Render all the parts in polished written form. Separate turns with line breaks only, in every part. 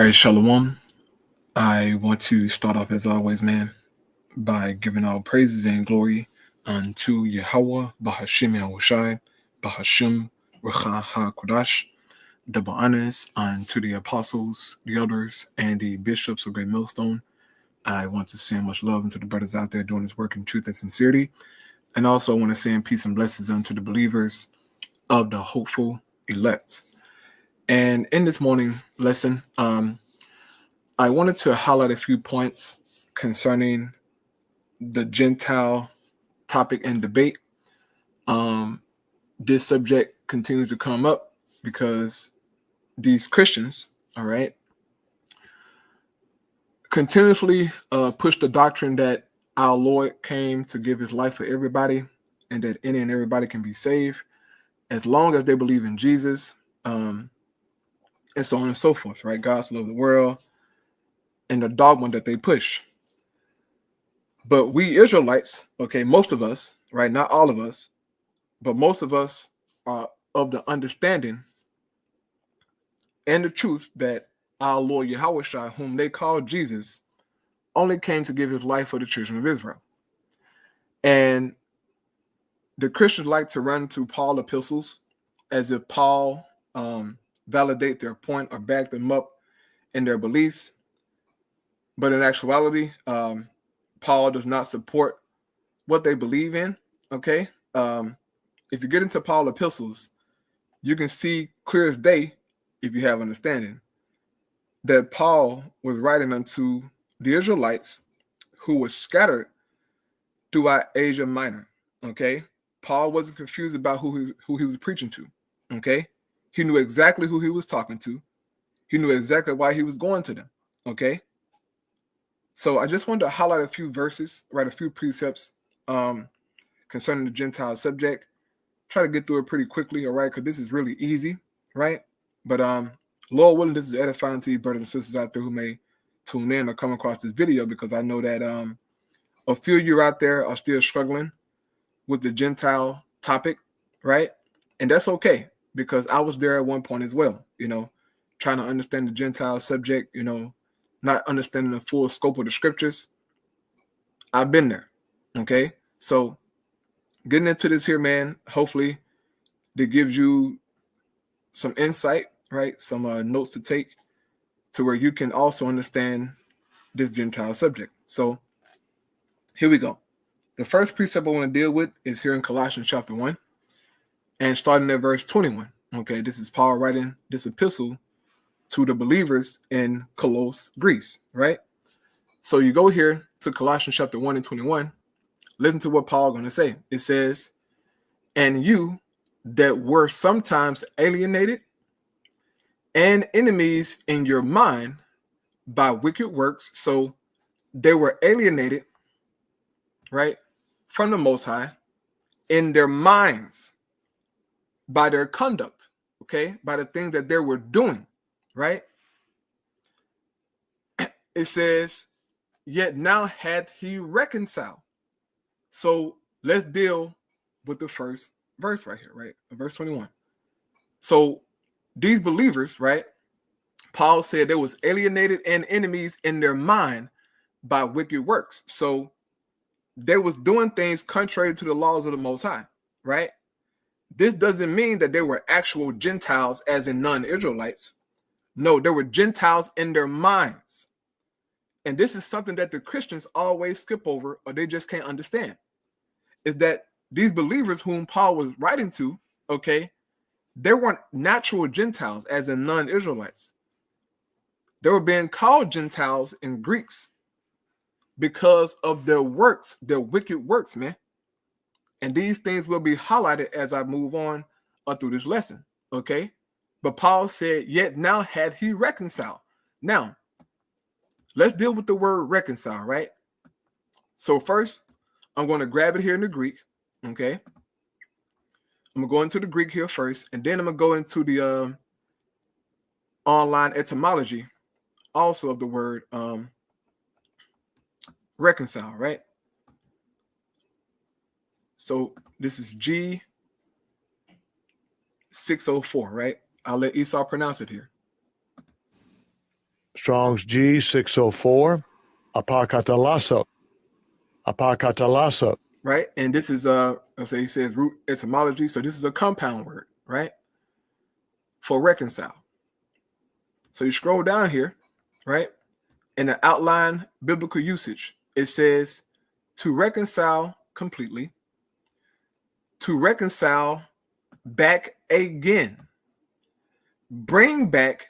right, Shalom. I want to start off as always, man, by giving all praises and glory unto Yahweh, Bahashim Yahushai, Bahashim Racha HaKodash, double honors unto the apostles, the elders, and the bishops of Great Millstone. I want to send much love unto the brothers out there doing this work in truth and sincerity. And also I want to send peace and blessings unto the believers of the hopeful elect. And in this morning lesson, I wanted to highlight a few points concerning the Gentile topic and debate. This subject continues to come up because these Christians, all right, continuously push the doctrine that our Lord came to give his life for everybody and that any and everybody can be saved as long as they believe in Jesus, and so on and so forth, right? God so loved the world, and the dogma that they push. But we Israelites, okay, most of us, right, not all of us, but most of us are of the understanding and the truth that our Lord Yahushua, whom they call Jesus, only came to give his life for the children of Israel. And the Christians like to run to Paul epistles as if Paul validate their point or back them up in their beliefs. But in actuality, Paul does not support what they believe in, okay? If you get into Paul epistles, you can see clear as day, if you have understanding, that Paul was writing unto the Israelites who were scattered throughout Asia Minor, okay? Paul wasn't confused about who he was preaching to, okay? He knew exactly who he was talking to. He knew exactly why he was going to them, okay? So I just wanted to highlight a few verses, write a few precepts concerning the Gentile subject. Try to get through it pretty quickly, all right? Because this is really easy, right? But Lord willing, this is edifying to you brothers and sisters out there who may tune in or come across this video, because I know that a few of you out there are still struggling with the Gentile topic, right? And that's okay, because I was there at one point as well, trying to understand the Gentile subject, not understanding the full scope of the scriptures. I've been there, okay? So getting into this here, man, hopefully that gives you some insight, right? Some notes to take to where you can also understand this Gentile subject. So here we go. The first precept I want to deal with is here in Colossians chapter 1 and starting at verse 21. Okay, this is Paul writing this epistle to the believers in Colossus, Greece, right? So you go here to Colossians chapter 1 and 21. Listen to what Paul going to say. It says, "And you that were sometimes alienated and enemies in your mind by wicked works." So they were alienated, right, from the Most High in their minds by their conduct, okay, by the things that they were doing, right? It says, "Yet now hath he reconciled." So let's deal with the first verse right here, right? Verse 21. So these believers, right? Paul said they was alienated and enemies in their mind by wicked works. So they was doing things contrary to the laws of the Most High, right? This doesn't mean that they were actual Gentiles as in non-Israelites. No, they were Gentiles in their minds. And this is something that the Christians always skip over, or they just can't understand, is that these believers whom Paul was writing to, okay, they weren't natural Gentiles as in non-Israelites. They were being called Gentiles in Greeks because of their works, their wicked works, man. And these things will be highlighted as I move on through this lesson, okay? But Paul said, "Yet now had he reconciled." Now, let's deal with the word reconcile, right? So first, I'm going to grab it here in the Greek, okay? I'm going to go into the Greek here first, and then I'm going to go into the online etymology also of the word reconcile, right? So this is G604, right? I'll let Esau pronounce it here.
Strong's G604, apokatallasso. Apokatallasso.
Right? And this is he says root etymology. So this is a compound word, right? For reconcile. So you scroll down here, right? In the outline biblical usage, it says to reconcile completely, to reconcile back again, bring back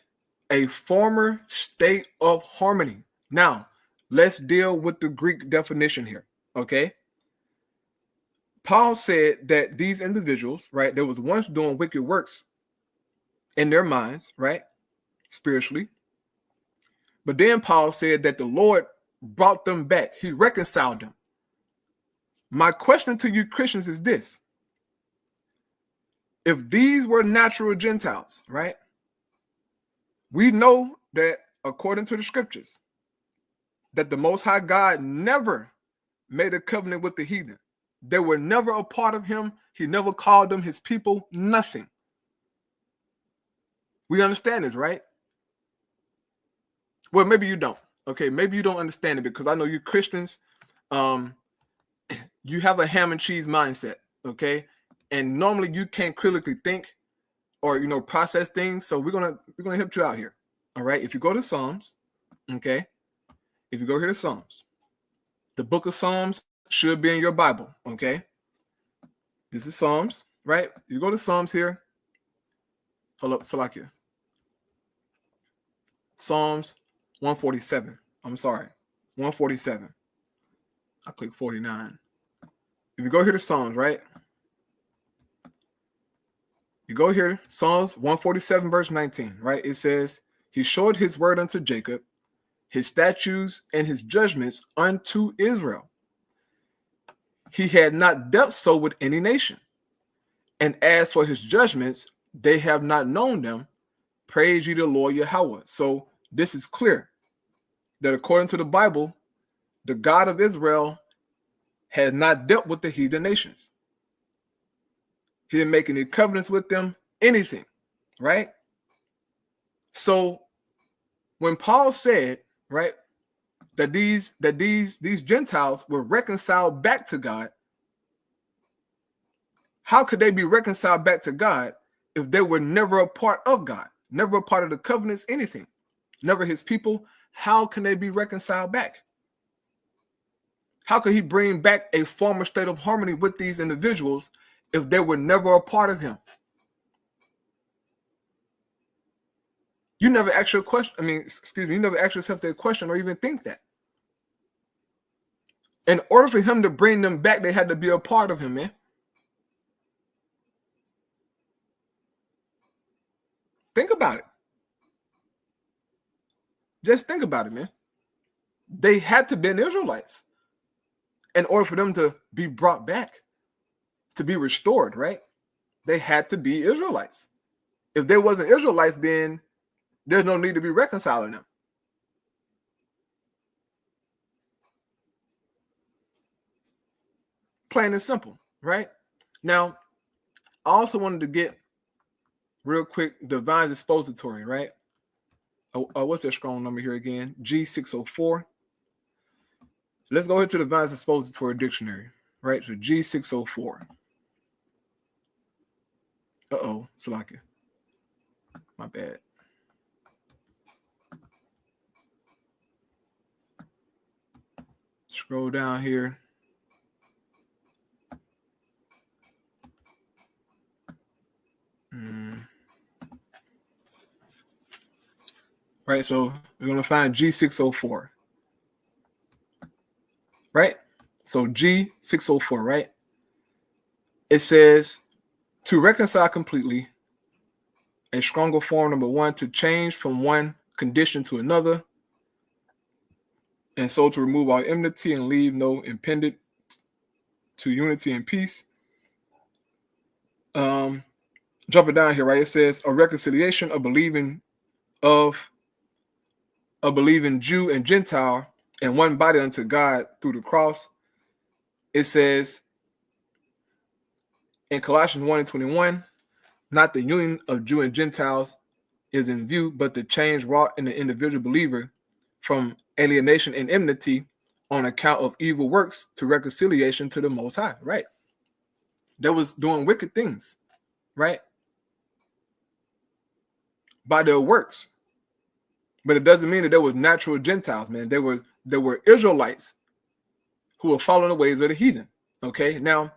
a former state of harmony. Now, let's deal with the Greek definition here, okay? Paul said that these individuals, right, there was once doing wicked works in their minds, right, spiritually. But then Paul said that the Lord brought them back. He reconciled them. My question to you Christians is this. If these were natural Gentiles, right, we know that according to the scriptures, that the Most High God never made a covenant with the heathen. They were never a part of him. He never called them his people, nothing. We understand this, right? Well, maybe you don't. Okay, maybe you don't understand it because I know you Christians, you have a ham and cheese mindset, okay? And normally you can't critically think or process things. So we're gonna help you out here. All right. If you go to Psalms, okay. If you go here to Psalms, the book of Psalms should be in your Bible. Okay. This is Psalms, right? You go to Psalms here. Hold up, Salakia. Psalms 147. I'm sorry, 147. I click 49. If you go here to Psalms, right? You go here, Psalms 147, verse 19, right? It says, he showed his word unto Jacob, his statutes and his judgments unto Israel. He had not dealt so with any nation. And as for his judgments, they have not known them. Praise ye the Lord Yahweh. So this is clear that according to the Bible, the God of Israel has not dealt with the heathen nations. He didn't make any covenants with them, anything, right? So when Paul said, right, that these Gentiles were reconciled back to God, how could they be reconciled back to God if they were never a part of God, never a part of the covenants, anything, never his people? How can they be reconciled back? How could he bring back a former state of harmony with these individuals if they were never a part of him? You never ask your question. You never ask yourself that question or even think that. In order for him to bring them back, they had to be a part of him, man. Think about it. Just think about it, man. They had to be Israelites in order for them to be brought back, to be restored, right? They had to be Israelites. If there wasn't Israelites, then there's no need to be reconciling them. Plain and simple, right? Now, I also wanted to get real quick Divine Expository, right? What's that strong number here again? G604. Let's go ahead to the Divine Expository Dictionary, right? So G604. Salakia. My bad. Scroll down here. Right, so we're going to find G604. Right? So G604, right? It says to reconcile completely, a stronger form, number one, to change from one condition to another, and so to remove all enmity and leave no impediment to unity and peace. Jumping down here, right? It says a reconciliation of believing Jew and Gentile and one body unto God through the cross. It says in Colossians 1:21, not the union of Jew and Gentiles, is in view, but the change wrought in the individual believer from alienation and enmity on account of evil works to reconciliation to the Most High, right? That was doing wicked things, right? By their works. But it doesn't mean that there was natural Gentiles, man. There were Israelites who were following the ways of the heathen. Okay, now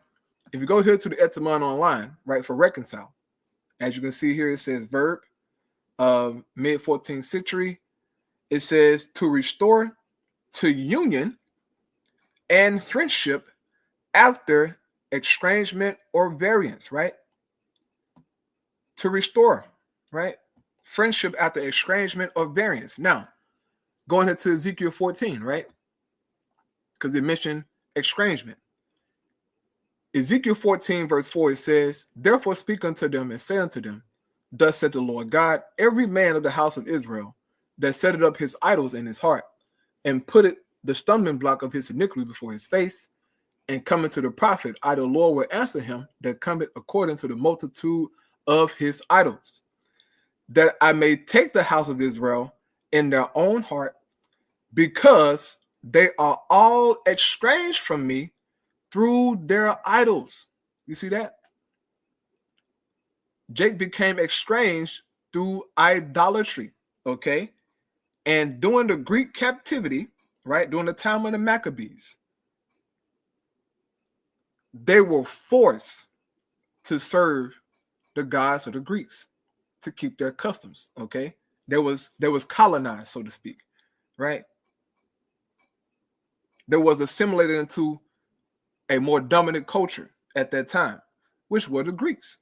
if you go here to the Etymon online, right, for reconcile, as you can see here, it says verb, mid 14th century. It says to restore to union and friendship after estrangement or variance, right? To restore, right? Friendship after estrangement or variance. Now, going into Ezekiel 14, right? Because it mentioned estrangement. Ezekiel 14, verse 4, it says, therefore speak unto them and say unto them, thus said the Lord God, every man of the house of Israel that set up his idols in his heart and put it the stumbling block of his iniquity before his face, and coming to the prophet, I the Lord will answer him that cometh according to the multitude of his idols, that I may take the house of Israel in their own heart, because they are all estranged from me through their idols. You see that? Jake became estranged through idolatry, okay? And during the Greek captivity, right, during the time of the Maccabees, they were forced to serve the gods of the Greeks to keep their customs, okay? There was colonized, so to speak, right? There was assimilated into a more dominant culture at that time, which were the Greeks.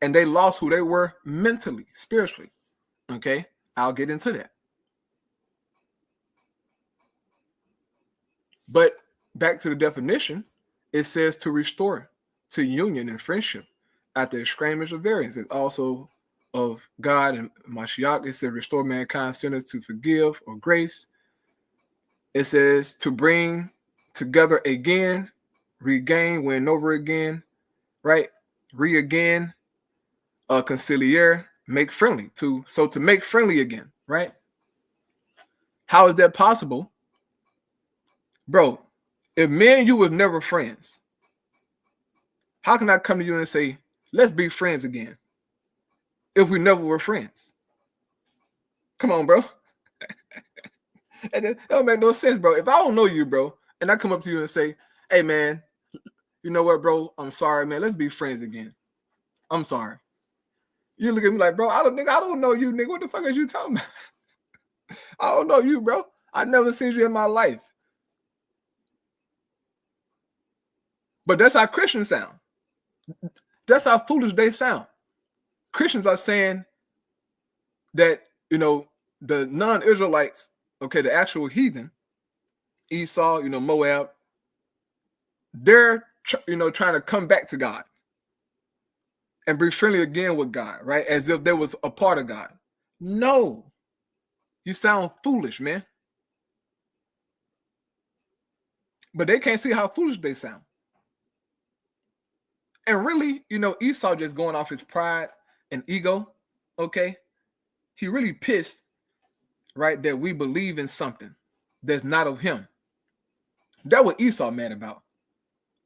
And they lost who they were mentally, spiritually, okay? I'll get into that. But back to the definition, it says to restore to union and friendship after estrangement or variance. It's also of God and Mashiach. It says restore mankind sinners to forgive or grace. It says to bring together again, regain, win over again, right? Re-again, conciliere, make friendly. To make friendly again, right? How is that possible? Bro, if me and you was never friends, how can I come to you and say, let's be friends again, if we never were friends? Come on, bro. That don't make no sense, bro. If I don't know you, bro, and I come up to you and say, hey, man, you know what, bro? I'm sorry, man. Let's be friends again. I'm sorry. You look at me like, bro, I don't know you, nigga. What the fuck are you talking about? I don't know you, bro. I never seen you in my life. But that's how Christians sound. That's how foolish they sound. Christians are saying that, you know, the non-Israelites, okay, the actual heathen, Esau, you know, Moab, they're, trying to come back to God and be friendly again with God, right? As if there was a part of God. No, you sound foolish, man. But they can't see how foolish they sound. And really, Esau just going off his pride and ego, okay? He really pissed, right, that we believe in something that's not of him. That's what Esau mad about.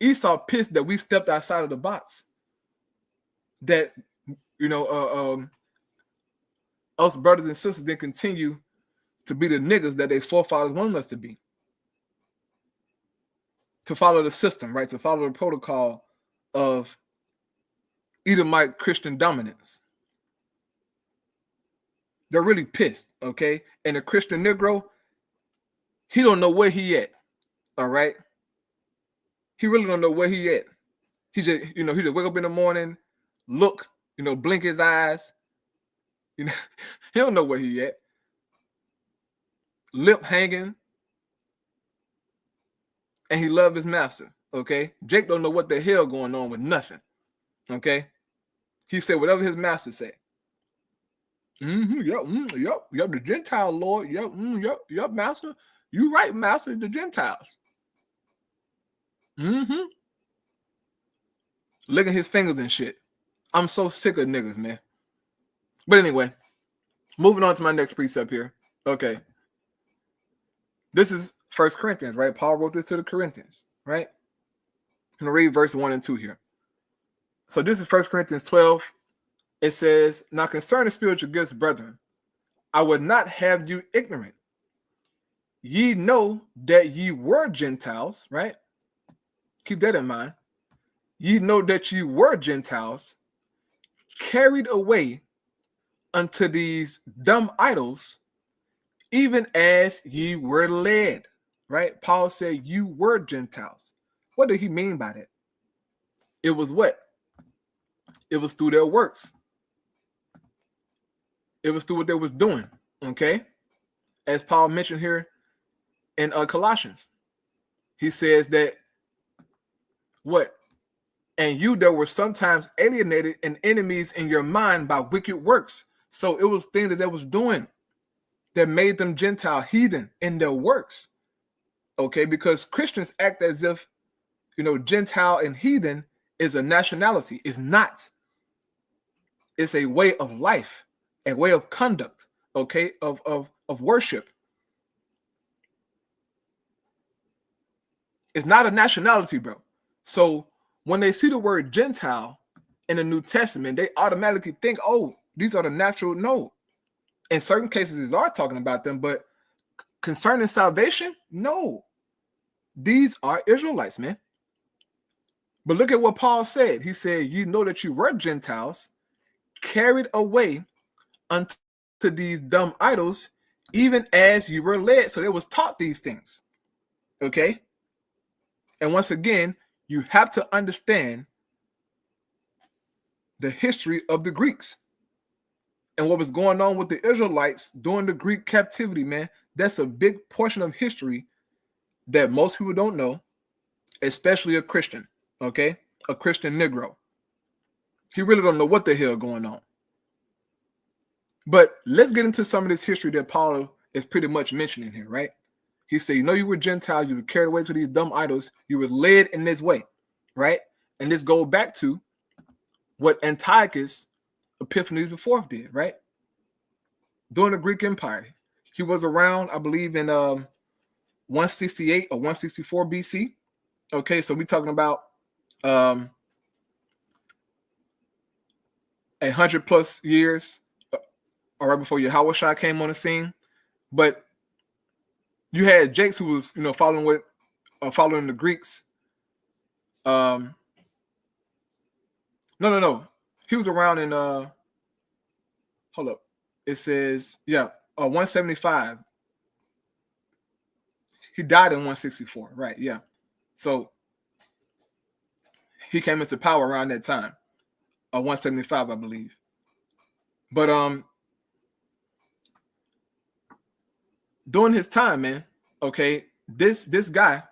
Esau pissed that we stepped outside of the box. That, us brothers and sisters didn't continue to be the niggas that their forefathers wanted us to be. To follow the system, right? To follow the protocol of Edomite Christian dominance. They're really pissed, okay? And the Christian Negro, he don't know where he at, all right? He really don't know where he at. He just wake up in the morning, look, blink his eyes. He don't know where he at. Lip hanging. And he loved his master, okay? Jake don't know what the hell going on with nothing, okay? He said whatever his master said. Yep, the Gentile Lord, yep, master. You right, master, the Gentiles. Licking his fingers and shit. I'm so sick of niggas, man. But anyway, moving on to my next precept here. Okay. This is 1 Corinthians, right? Paul wrote this to the Corinthians, right? I'm going to read verse 1 and 2 here. So this is 1 Corinthians 12. It says, now concerning spiritual gifts, brethren, I would not have you ignorant. Ye know that ye were Gentiles, right? Keep that in mind. Ye know that ye were Gentiles, carried away unto these dumb idols, even as ye were led, right? Paul said you were Gentiles. What did he mean by that? It was what? It was through their works. It was through what they was doing, okay? As Paul mentioned here in Colossians, he says that what? And you that were sometimes alienated and enemies in your mind by wicked works. So it was things that they was doing that made them Gentile, heathen in their works, okay? Because Christians act as if, Gentile and heathen is a nationality. It's not. It's a way of life, a way of conduct, okay, of worship. It's not a nationality, bro. So when they see the word Gentile in the New Testament, they automatically think, oh, these are the natural. No. In certain cases, they are talking about them, but concerning salvation, no. These are Israelites, man. But look at what Paul said. He said, you know that you were Gentiles, carried away unto these dumb idols, even as you were led. So they was taught these things, okay? And once again, you have to understand the history of the Greeks and what was going on with the Israelites during the Greek captivity, man. That's a big portion of history that most people don't know, especially a Christian, okay? A Christian Negro. He really don't know what the hell going on. But let's get into some of this history that Paul is pretty much mentioning here, right? He said, you were Gentiles, you were carried away to these dumb idols, you were led in this way, right? And this goes back to what Antiochus Epiphanes IV did, right? During the Greek Empire. He was around, I believe, in 168 or 164 BC. Okay, so we're talking about 100 plus years, or right before Yahushua came on the scene. But you had Jakes who was, following the Greeks. No. He was around in hold up. It says, 175. He died in 164, right? Yeah. So he came into power around that time. 175, I believe. But during his time, man, okay, this guy,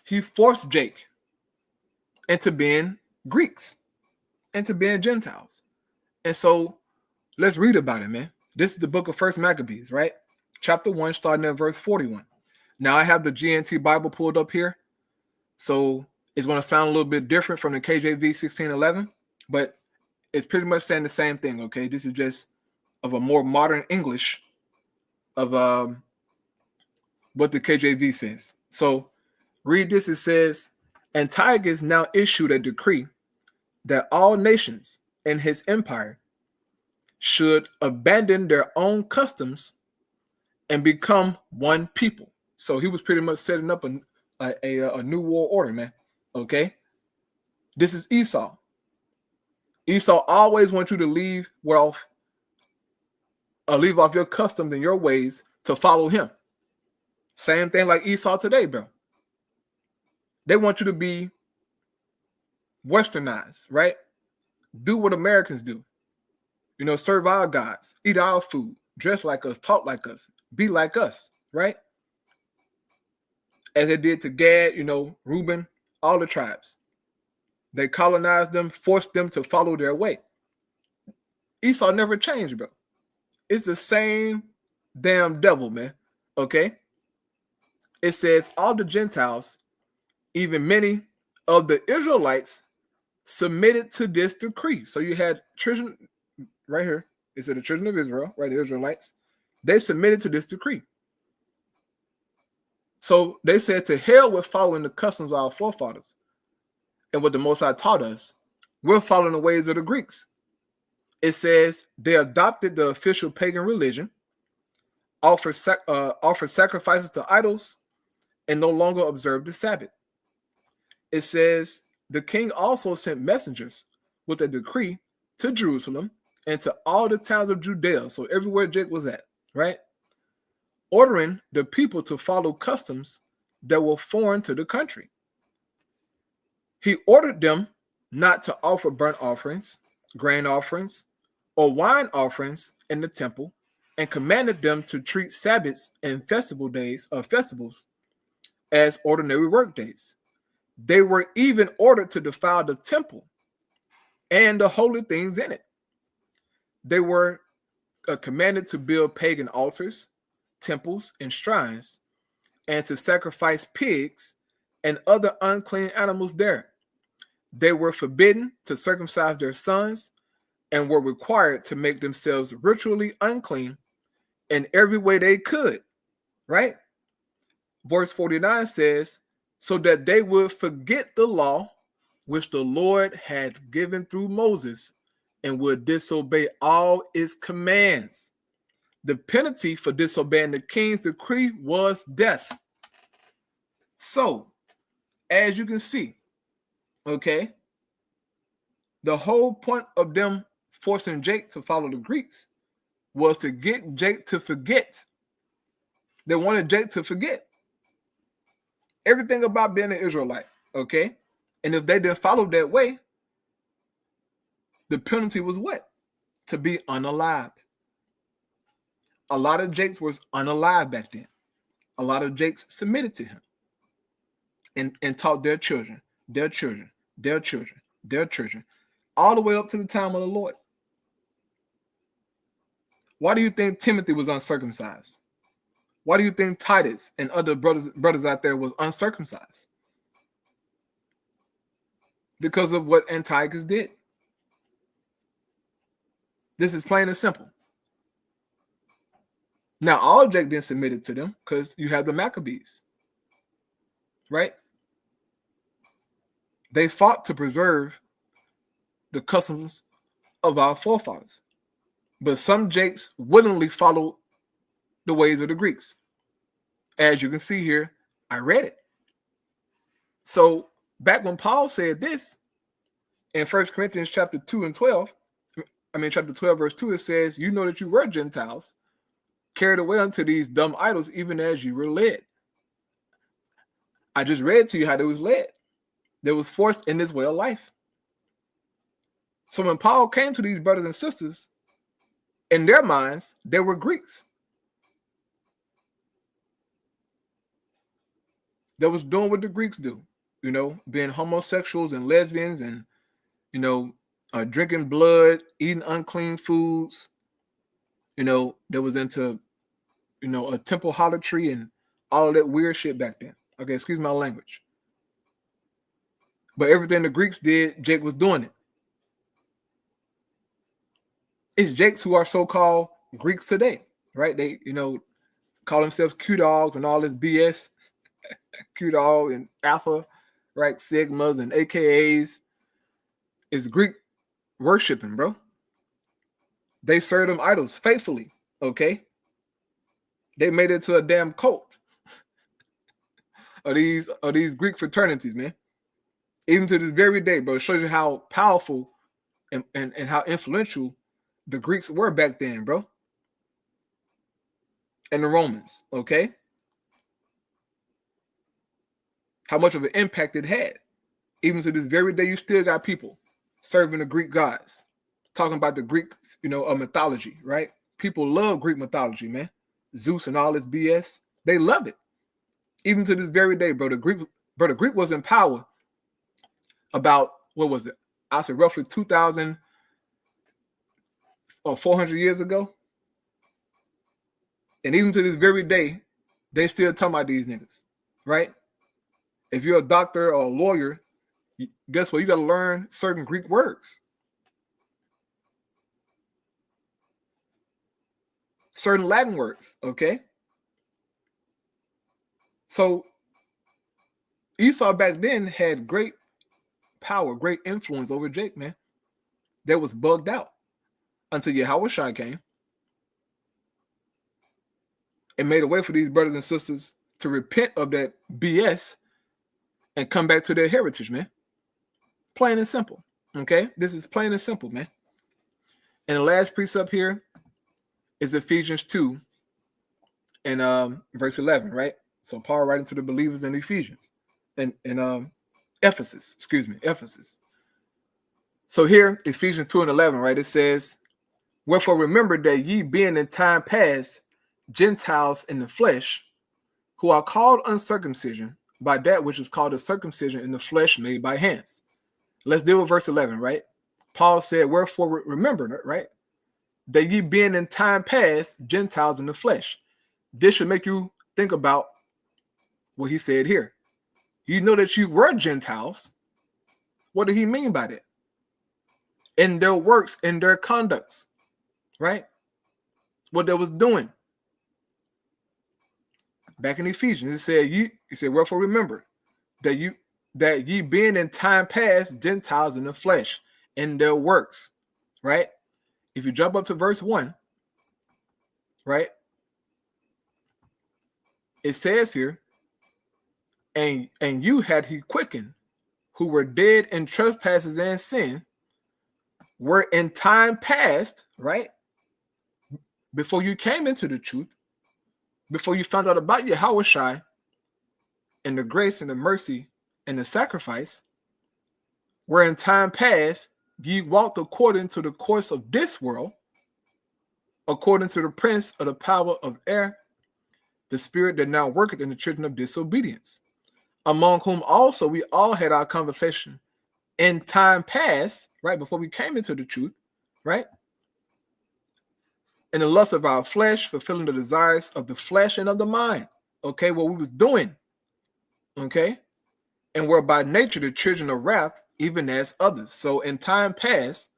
he forced Jake into being Greeks, into being Gentiles. And so let's read about it, man. This is the book of 1 Maccabees, right? Chapter 1, starting at verse 41. Now I have the GNT Bible pulled up here. So it's going to sound a little bit different from the KJV 1611, but it's pretty much saying the same thing, okay? This is just of a more modern English of what the KJV says. So read this. It says, Antiochus now issued a decree that all nations in his empire should abandon their own customs and become one people. So he was pretty much setting up a new world order, man. Okay, this is Esau. Esau always wants you to leave off your customs and your ways to follow him. Same thing like Esau today, bro. They want you to be westernized, right? Do what Americans do. Serve our gods, eat our food, dress like us, talk like us, be like us, right? As they did to Gad, Reuben, all the tribes. They colonized them, forced them to follow their way. Esau never changed, bro. It's the same damn devil, man. Okay? It says all the Gentiles, even many of the Israelites, submitted to this decree. So you had children right here. It said the children of Israel, right? The Israelites, they submitted to this decree. So they said, to hell with following the customs of our forefathers and what the Most High taught us. We're following the ways of the Greeks. It says they adopted the official pagan religion, offered sacrifices to idols, and no longer observed the Sabbath. It says the king also sent messengers with a decree to Jerusalem and to all the towns of Judea, so everywhere Jake was at, right? Ordering the people to follow customs that were foreign to the country. He ordered them not to offer burnt offerings, grain offerings, or wine offerings in the temple, and commanded them to treat Sabbaths and festivals as ordinary work days. They were even ordered to defile the temple and the holy things in it. They were commanded to build pagan altars, temples, and shrines, and to sacrifice pigs and other unclean animals there. They were forbidden to circumcise their sons and were required to make themselves ritually unclean in every way they could, right? Verse 49 says, so that they would forget the law which the Lord had given through Moses and would disobey all its commands. The penalty for disobeying the king's decree was death. So, as you can see, okay, the whole point of them forcing Jake to follow the Greeks was to get Jake to forget. They wanted Jake to forget everything about being an Israelite, okay? And if they didn't follow that way, the penalty was what? To be unalived. A lot of Jakes was unalive back then. A lot of Jakes submitted to him and taught their children, all the way up to the time of the Lord. Why do you think Timothy was uncircumcised? Why do you think Titus and other brothers out there was uncircumcised? Because of what Antiochus did. This is plain and simple. Now, all Jake then submitted to them because you have the Maccabees, right? They fought to preserve the customs of our forefathers. But some Jakes willingly followed the ways of the Greeks. As you can see here, I read it. So back when Paul said this in 1 Corinthians chapter 12, verse 2, it says, you know that you were Gentiles, carried away unto these dumb idols, even as you were led. I just read to you how they was led. They was forced in this way of life. So when Paul came to these brothers and sisters, in their minds, they were Greeks. They was doing what the Greeks do, being homosexuals and lesbians and, drinking blood, eating unclean foods. They was into, a temple harlotry and all of that weird shit back then. Okay, excuse my language. But everything the Greeks did, Jake was doing it. It's Jakes who are so-called Greeks today, right? They, call themselves Q-dogs and all this BS. Q-dog and Alpha, right? Sigmas and AKAs. It's Greek worshiping, bro. They serve them idols faithfully, okay? They made it to a damn cult of these Greek fraternities, man. Even to this very day, bro, it shows you how powerful and how influential the Greeks were back then, bro. And the Romans, okay? How much of an impact it had. Even to this very day, you still got people serving the Greek gods, talking about the Greeks, of mythology, right? People love Greek mythology, man. Zeus and all this BS. They love it. Even to this very day, bro. The Greek was in power about, what was it? I said roughly 2,000 or 400 years ago. And even to this very day, they still talking about these niggas, right? If you're a doctor or a lawyer, guess what? You got to learn certain Greek words. certain Latin words, okay? So Esau back then had great power, great influence over Jake, man. That was bugged out until Yahushua came and made a way for these brothers and sisters to repent of that BS and come back to their heritage, man. Plain and simple, okay? This is plain and simple, man. And the last precept here is Ephesians 2 and verse 11, right? So Paul writing to the believers in Ephesians and Ephesus. So here, Ephesians 2 and 11, right? It says, wherefore remember that ye being in time past Gentiles in the flesh, who are called uncircumcision by that which is called a circumcision in the flesh made by hands. Let's deal with verse 11, right? Paul said, wherefore remember, right? That ye being in time past Gentiles in the flesh. This should make you think about what he said here. You know that you were Gentiles. What did he mean by that? In their works, in their conducts, right? What they was doing. Back in Ephesians, it said, wherefore remember that ye being in time past Gentiles in the flesh, in their works, right? If you jump up to verse 1, right? It says here, and you had he quickened, who were dead in trespasses and sin, were in time past, right? Before you came into the truth, before you found out about Yahushua and the grace and the mercy and the sacrifice, where in time past ye walked according to the course of this world, according to the prince of the power of air, the spirit that now worketh in the children of disobedience, among whom also we all had our conversation in time past, right, before we came into the truth, right, in the lust of our flesh, fulfilling the desires of the flesh and of the mind, okay, what we was doing, okay, and were by nature the children of wrath, even as others. So in time past,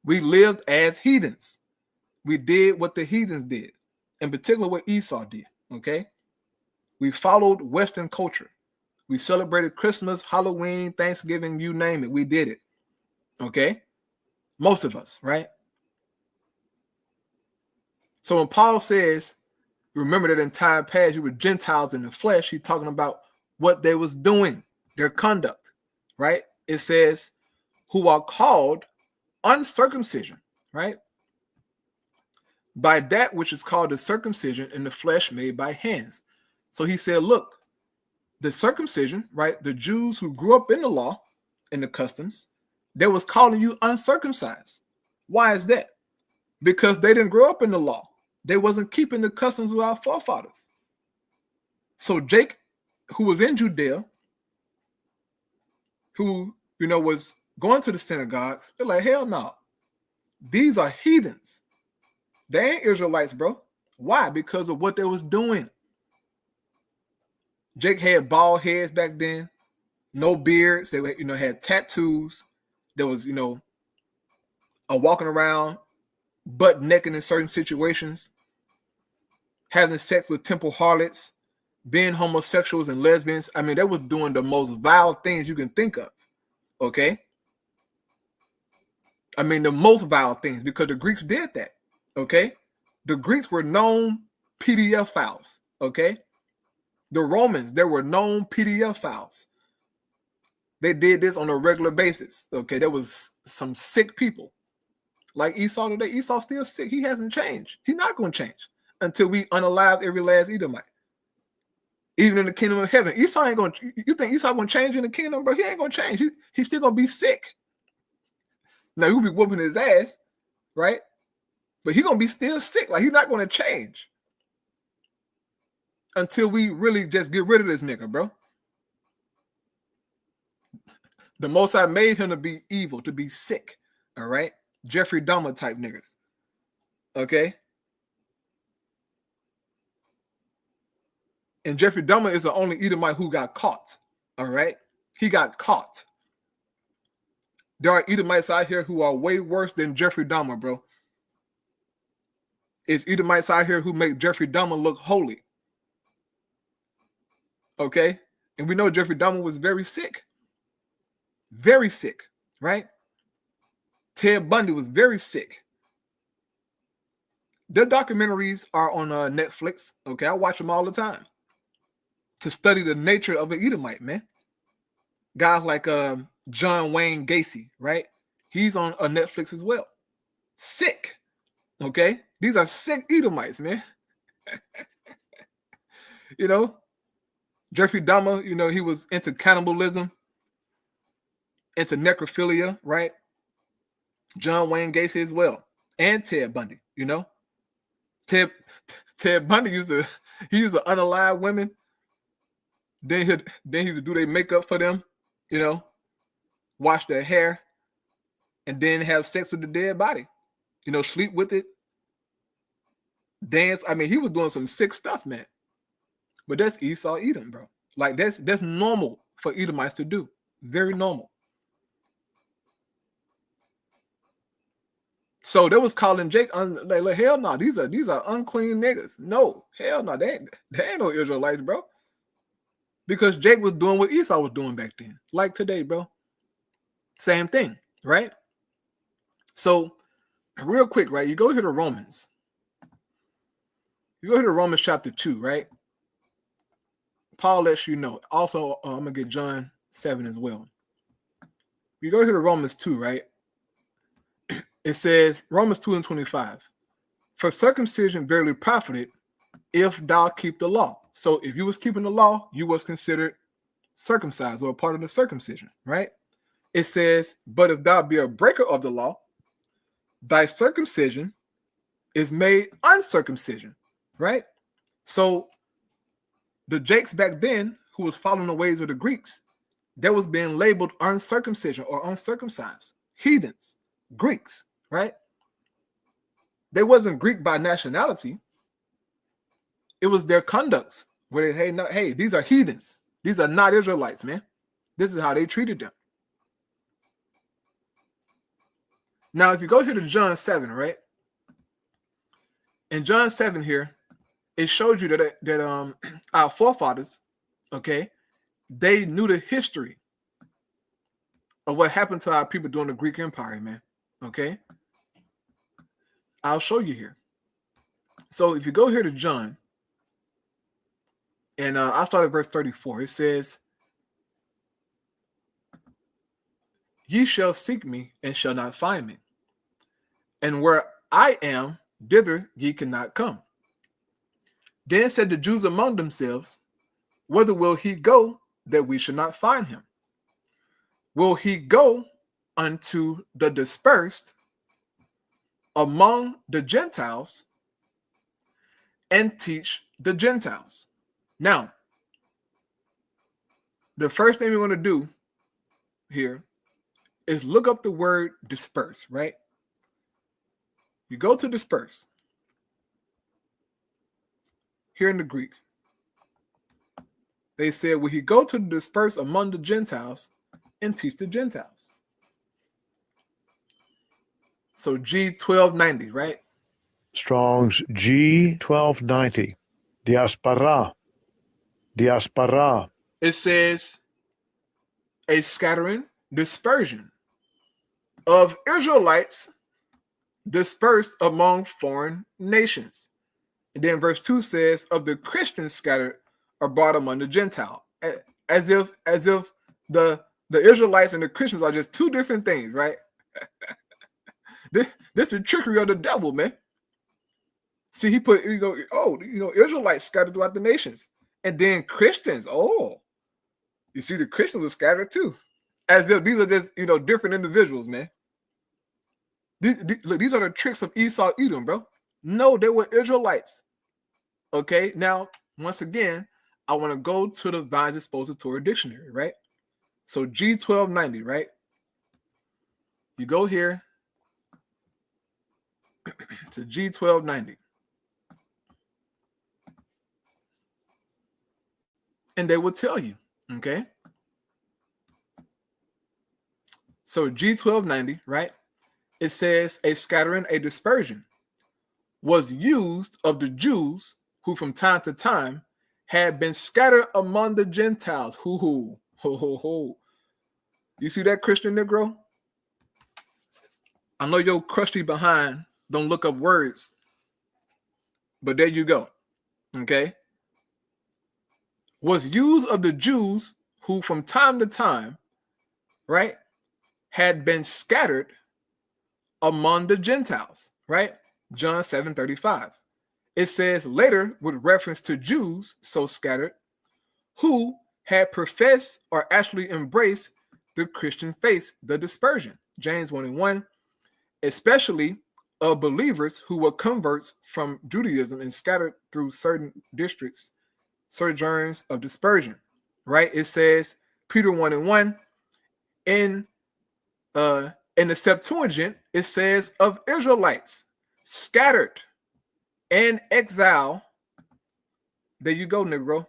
we lived as heathens. We did what the heathens did, in particular what Esau did, okay? We followed Western culture. We celebrated Christmas, Halloween, Thanksgiving, you name it. We did it, okay? Most of us, right? So when Paul says, remember that in time past you were Gentiles in the flesh, he's talking about what they was doing, their conduct, right? It says, who are called uncircumcision, right? By that which is called the circumcision in the flesh made by hands. So he said, look, the circumcision, right? The Jews who grew up in the law and the customs, they was calling you uncircumcised. Why is that? Because they didn't grow up in the law. They wasn't keeping the customs of our forefathers. So Jake, who was in Judea, who, was going to the synagogues, they're like, hell no. These are heathens. They ain't Israelites, bro. Why? Because of what they was doing. Jake had bald heads back then, no beards. They, had tattoos. There was, walking around butt naked in certain situations, having sex with temple harlots, being homosexuals and lesbians. I mean, they were doing the most vile things you can think of. Okay. I mean, the most vile things, because the Greeks did that. Okay. The Greeks were known PDF files. Okay. The Romans, there were known PDF files. They did this on a regular basis. Okay. There was some sick people like Esau today. Esau's still sick. He hasn't changed. He's not going to change until we unalive every last Edomite. Even in the kingdom of heaven, Esau ain't going to, you think Esau going to change in the kingdom, bro? He ain't going to change. He's still going to be sick. Now, he'll be whooping his ass, right? But he's going to be still sick. Like, he's not going to change until we really just get rid of this nigga, bro. The Most High made him to be evil, to be sick, all right? Jeffrey Dahmer type niggas, okay? And Jeffrey Dahmer is the only Edomite who got caught, all right? He got caught. There are Edomites out here who are way worse than Jeffrey Dahmer, bro. It's Edomites out here who make Jeffrey Dahmer look holy. Okay? And we know Jeffrey Dahmer was very sick. Very sick, right? Ted Bundy was very sick. Their documentaries are on Netflix. Okay, I watch them all the time to study the nature of an Edomite, man. Guys like John Wayne Gacy, right? He's on Netflix as well. Sick, okay? These are sick Edomites, man. You know, Jeffrey Dahmer, you know, he was into cannibalism, into necrophilia, right? John Wayne Gacy as well, and Ted Bundy, you know. Ted Bundy used to unalive women. Then he used to do their makeup for them, you know, wash their hair, and then have sex with the dead body, you know, sleep with it, dance. I mean, he was doing some sick stuff, man. But that's Esau Edom, bro. Like that's normal for Edomites to do. Very normal. So they was calling Jake like hell no, these are unclean niggas. No, hell no, they ain't no Israelites, bro. Because Jake was doing what Esau was doing back then, like today, bro. Same thing, right? So real quick, right? You go here to Romans. You go here to Romans chapter 2, right? Paul lets you know. Also, I'm gonna get John 7 as well. You go here to Romans 2, right? It says, Romans 2 and 25, for circumcision verily profited if thou keep the law. So if you was keeping the law, you was considered circumcised or a part of the circumcision, right? It says, but if thou be a breaker of the law, thy circumcision is made uncircumcision, right? So the Jakes back then, who was following the ways of the Greeks, they was being labeled uncircumcision or uncircumcised, heathens, Greeks, right? They wasn't Greek by nationality. It was their conducts where they, hey, these are heathens. These are not Israelites, man. This is how they treated them. Now, if you go here to John 7, right? In John 7 here, it showed you that our forefathers, okay, they knew the history of what happened to our people during the Greek Empire, man. Okay, I'll show you here. So if you go here to John, and I'll start at verse 34. It says, ye shall seek me and shall not find me. And where I am, thither ye cannot come. Then said the Jews among themselves, whither will he go that we should not find him? Will he go unto the dispersed among the Gentiles and teach the Gentiles? Now, the first thing we're going to do here is look up the word disperse, right? You go to disperse. Here in the Greek, they said, will he go to disperse among the Gentiles and teach the Gentiles? So G1290, right?
Strong's G1290. Diaspora. Diaspora.
It says a scattering, dispersion of Israelites dispersed among foreign nations. And then verse 2 says, of the Christians scattered abroad among the Gentile. As if the Israelites and the Christians are just two different things, right? This is trickery of the devil, man. See, he put, Israelites scattered throughout the nations. And then Christians, you see the Christians were scattered too. As if these are just, different individuals, man. These are the tricks of Esau Edom, bro. No, they were Israelites. Okay, now, once again, I want to go to the Vine's Expository Dictionary, right? So G1290, right? You go here to G1290. And they will tell you, okay? So G1290, right? It says a scattering, a dispersion was used of the Jews who from time to time had been scattered among the Gentiles. Ho. You see that, Christian Negro? I know your crusty behind don't look up words, but there you go. Okay? Was used of the Jews who from time to time, right, had been scattered among the Gentiles, right? John 7:35. It says later with reference to Jews so scattered who had professed or actually embraced the Christian faith, the dispersion. James 1:1, especially of believers who were converts from Judaism and scattered through certain districts, sojourns of dispersion, right? It says Peter 1:1 in the Septuagint, it says of Israelites scattered and exile. There you go, Negro.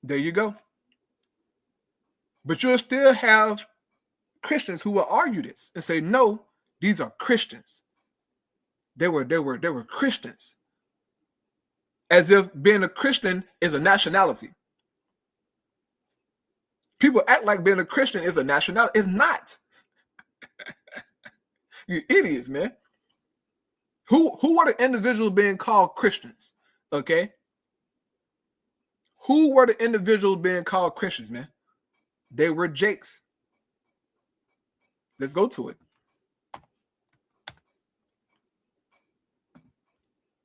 There you go. But you'll still have Christians who will argue this and say, no, these are Christians. They were Christians. As if being a Christian is a nationality. People act like being a Christian is a nationality. It's not. You idiots, man. Who were the individuals being called Christians? Okay. Who were the individuals being called Christians, man? They were Jakes. Let's go to it.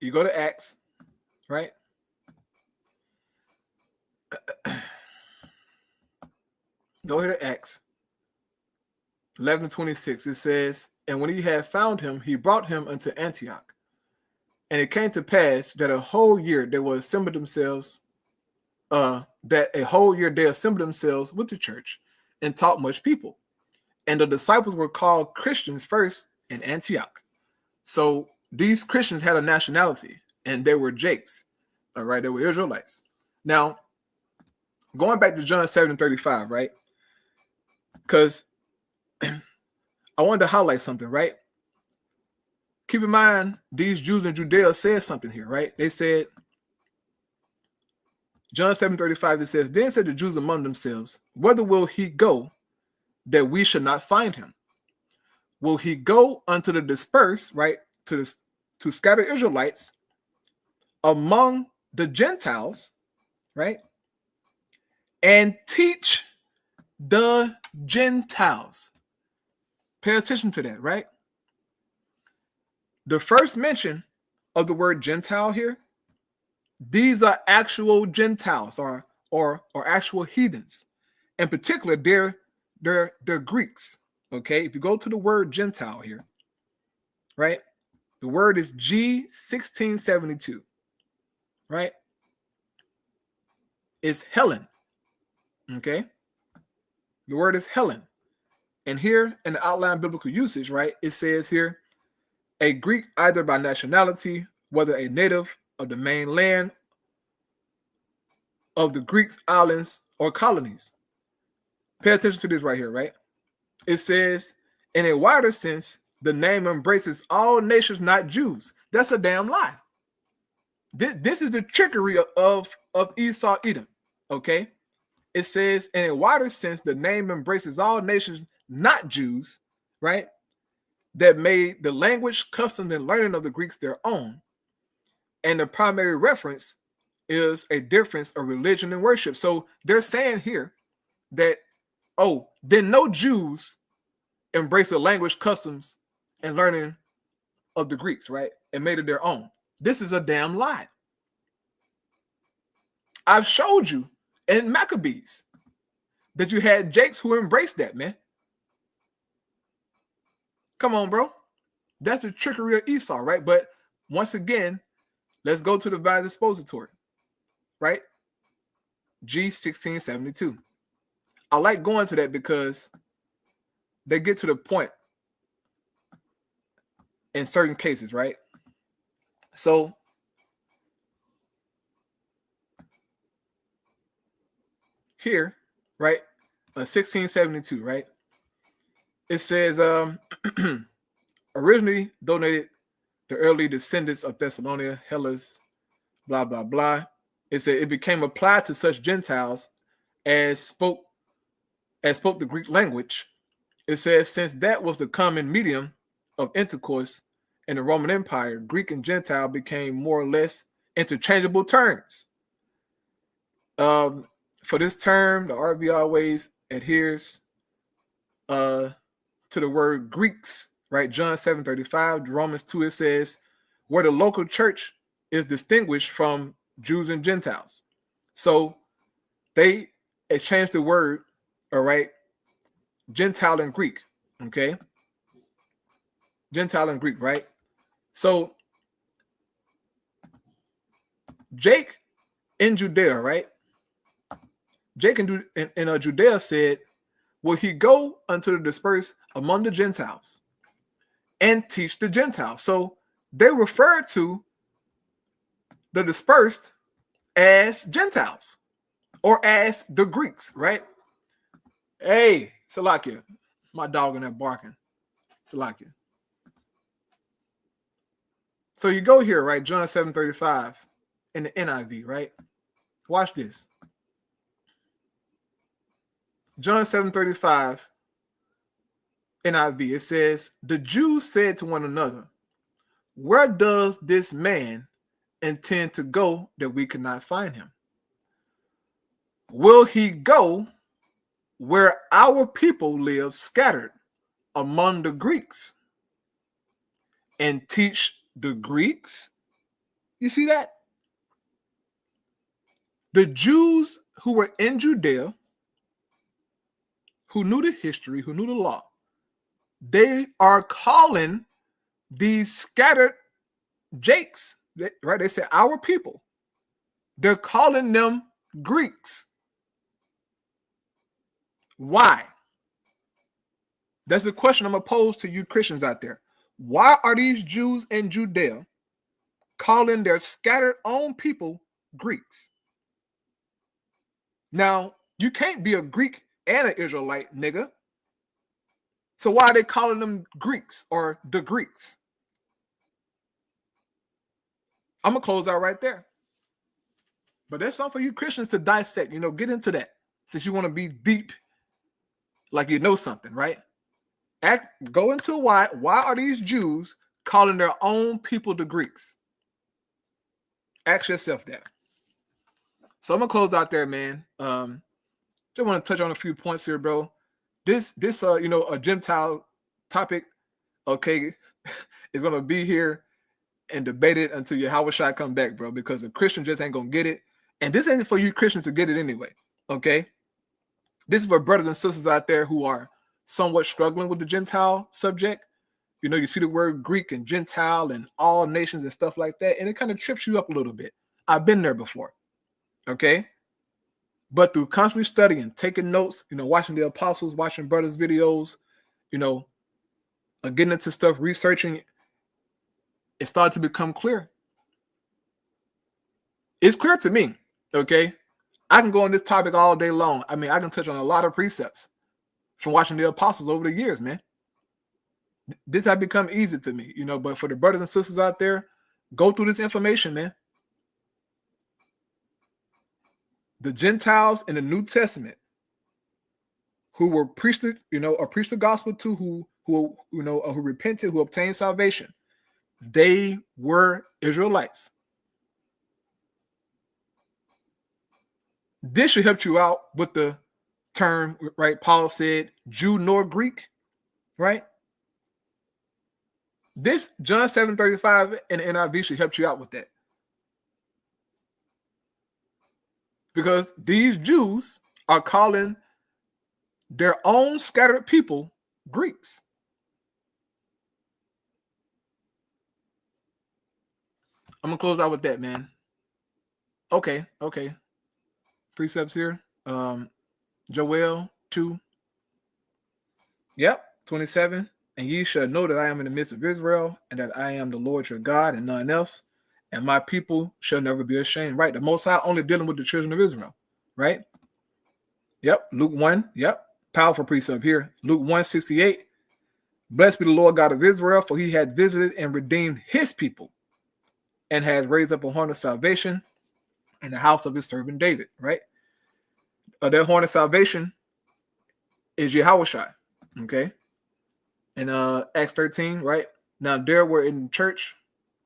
You go to Acts, right? Go here to Acts 11:26. It says, and when he had found him, he brought him unto Antioch. And it came to pass that a whole year they assembled themselves with the church and taught much people. And the disciples were called Christians first in Antioch. So these Christians had a nationality, and they were Jakes. All right, they were Israelites. Now, going back to John 7:35, right? Because I wanted to highlight something, right? Keep in mind, these Jews in Judea said something here, right? They said, John 7:35, it says, then said the Jews among themselves, whither will he go that we should not find him? Will he go unto the dispersed, right? To scatter Israelites among the Gentiles, right? And teach the Gentiles. Pay attention to that, right? The first mention of the word Gentile here, these are actual Gentiles or actual heathens. In particular, they're Greeks. Okay, if you go to the word Gentile here, right? The word is G1672, right? It's Helen. Okay, the word is Helen. And here in the outline biblical usage, right, it says here, a Greek either by nationality, whether a native of the main land of the Greeks, islands, or colonies. Pay attention to this right here, right? It says, in a wider sense, the name embraces all nations, not Jews. That's a damn lie. This is the trickery of Esau Edom, okay? It says, in a wider sense, the name embraces all nations, not Jews, right? That made the language, customs, and learning of the Greeks their own. And the primary reference is a difference of religion and worship. So they're saying here that, oh, then no Jews embrace the language, customs, and learning of the Greeks, right? And made it their own. This is a damn lie. I've showed you in Maccabees that you had Jakes who embraced that, man. Come on, bro. That's the trickery of Esau, right? But once again, let's go to the Vine's Expository, right? G1672. I like going to that because they get to the point in certain cases, right? So here, right, 1672, right? It says originally donated the early descendants of Thessalonica, Hellas, blah, blah, blah. It said it became applied to such Gentiles as spoke the Greek language. It says, since that was the common medium of intercourse in the Roman Empire, Greek and Gentile became more or less interchangeable terms. For this term, the RV always adheres to the word Greeks, right? John 7:35, Romans 2, it says, where the local church is distinguished from Jews and Gentiles. So they exchanged the word, all right, Gentile and Greek, okay? Gentile and Greek, right? So Jake in Judea, right? Jake in Judea said, will he go unto the dispersed among the Gentiles and teach the Gentiles? So they refer to the dispersed as Gentiles or as the Greeks, right? Hey, Salakia, my dog in there barking. Salakia. So you go here, right? John 7:35 in the NIV, right? Watch this. John 7:35 NIV. It says, the Jews said to one another, where does this man intend to go that we cannot find him? Will he go where our people live scattered among the Greeks and teach the Greeks? You see that? The Jews who were in Judea, who knew the history, who knew the law, they are calling these scattered Jakes, right? They say our people. They're calling them Greeks. Why? That's the question I'm going to pose to you Christians out there. Why are these Jews in Judea calling their scattered own people Greeks? Now, you can't be a Greek and an Israelite, nigga. So why are they calling them Greeks or the Greeks? I'm going to close out right there. But there's something for you Christians to dissect, get into that. Since you want to be deep, like you know something, right? Go into why are these Jews calling their own people the Greeks? Ask yourself that. So I'm gonna close out there, man. Just want to touch on a few points here, bro. This a Gentile topic, okay, is gonna be here and debated until Yahushua come back, bro, because the Christian just ain't gonna get it. And this ain't for you Christians to get it anyway, okay? This is for brothers and sisters out there who are somewhat struggling with the Gentile subject. You see the word Greek and Gentile and all nations and stuff like that, and it kind of trips you up a little bit. I've been there before, okay? But through constantly studying, taking notes, watching the apostles, watching brothers' videos, getting into stuff, researching, it started to become clear. It's clear to me, okay? I can go on this topic all day long. I mean, I can touch on a lot of precepts from watching the apostles over the years, man. This has become easy to me, but for the brothers and sisters out there, go through this information, man. The Gentiles in the New Testament who were preached, preached the gospel to, who repented, who obtained salvation, they were Israelites. This should help you out with the term, right? Paul said, Jew nor Greek, right? This John 7:35 in the NIV should help you out with that. Because these Jews are calling their own scattered people Greeks. I'm going to close out with that, man. Okay. Precepts here. Joel 2. Yep, 27. And ye shall know that I am in the midst of Israel, and that I am the Lord your God, and none else. And my people shall never be ashamed. Right? The Most High only dealing with the children of Israel. Right? Yep. Luke 1. Yep. Powerful precept here. Luke 1:68. Blessed be the Lord God of Israel, for he had visited and redeemed his people and has raised up a horn of salvation in the house of his servant David, right? That horn of salvation is Yahushua, okay? In Acts 13, right? Now there were in church,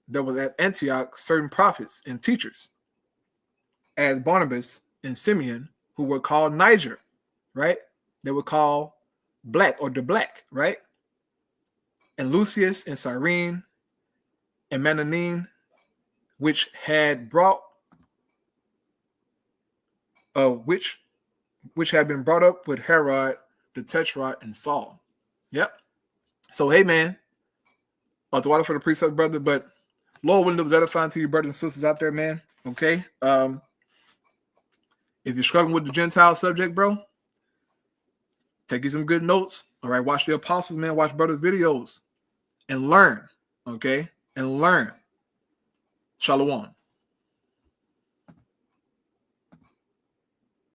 there was at Antioch certain prophets and teachers, as Barnabas and Simeon, who were called Niger, right? They were called Black or the Black, right? And Lucius and Cyrene and Mananin, which had brought, which had been brought up with Herod, the Tetrarch, and Saul. Yep. So hey, man, the water for the precept, brother. But Lord willing, it was edifying to you, brothers and sisters out there, man. Okay. If you're struggling with the Gentile subject, bro, take you some good notes. All right, watch the apostles, man. Watch brothers' videos and learn. Okay, and learn. Shalom.